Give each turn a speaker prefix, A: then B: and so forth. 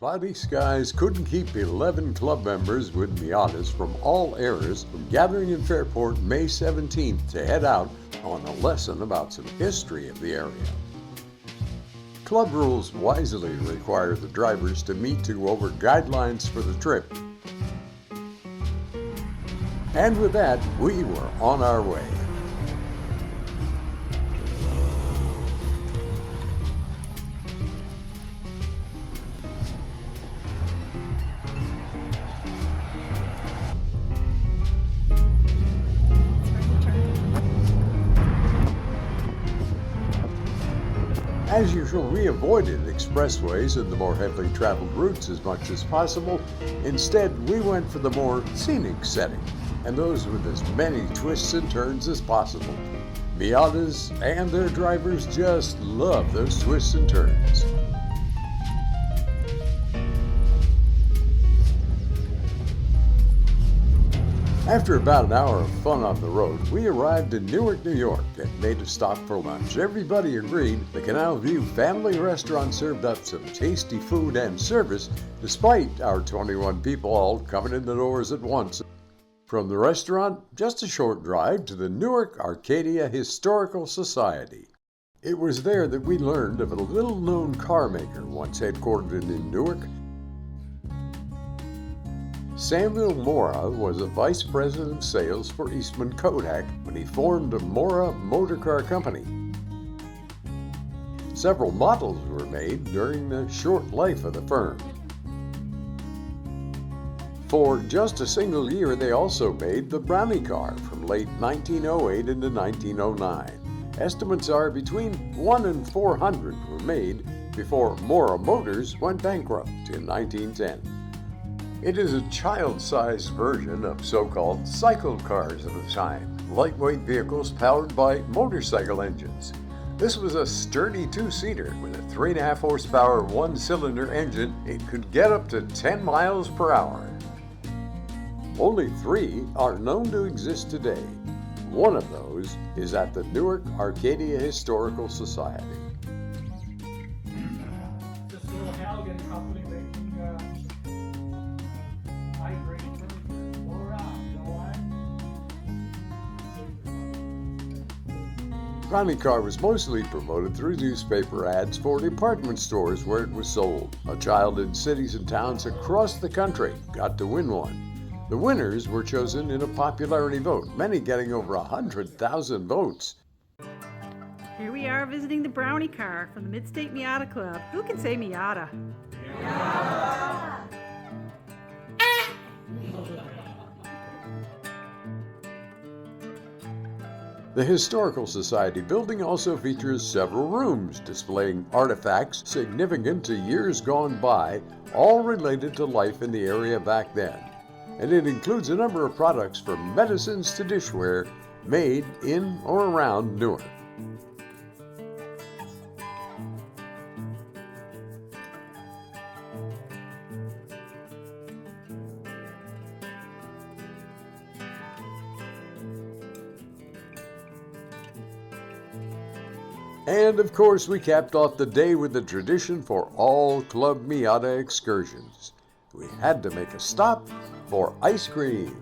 A: Cloudy skies couldn't keep 11 club members with Miatas from all eras from gathering in Fairport May 17th to head out on a lesson about some history of the area. Club rules wisely require the drivers to meet to go over guidelines for the trip. And with that, we were on our way. As usual, we avoided expressways and the more heavily traveled routes as much as possible. Instead, we went for the more scenic setting, and those with as many twists and turns as possible. Miatas and their drivers just love those twists and turns. After about an hour of fun on the road, we arrived in Newark, New York and made a stop for lunch. Everybody agreed the Canal View Family Restaurant served up some tasty food and service, despite our 21 people all coming in the doors at once. From the restaurant, just a short drive to the Newark-Arcadia Historical Society. It was there that we learned of a little-known car maker once headquartered in Newark. Samuel Mora was a vice president of sales for Eastman Kodak when he formed Omar Motor Car Company. Several models were made during the short life of the firm. For just a single year, they also made the Browniekar from late 1908 into 1909. Estimates are between 1 and 400 were made before Mora Motors went bankrupt in 1910. It is a child-sized version of so-called cycle cars of the time, lightweight vehicles powered by motorcycle engines. This was a sturdy two-seater with a 3.5 horsepower one-cylinder engine. It could get up to 10 miles per hour. Only 3 are known to exist today. One of those is at the Newark-Arcadia Historical Society.
B: This little Halligan company making high-grade furniture. Go around, you know why?
A: Browniekar was mostly promoted through newspaper ads for department stores where it was sold. A child in cities and towns across the country got to win one. The winners were chosen in a popularity vote, many getting over 100,000 votes.
C: Here we are visiting the Browniekar from the Midstate Miata Club. Who can say Miata?
B: Miata!
A: The Historical Society building also features several rooms displaying artifacts significant to years gone by, all related to life in the area back then. And it includes a number of products from medicines to dishware made in or around Newark. And of course, we capped off the day with the tradition for all Club Miata excursions. We had to make a stop for ice cream.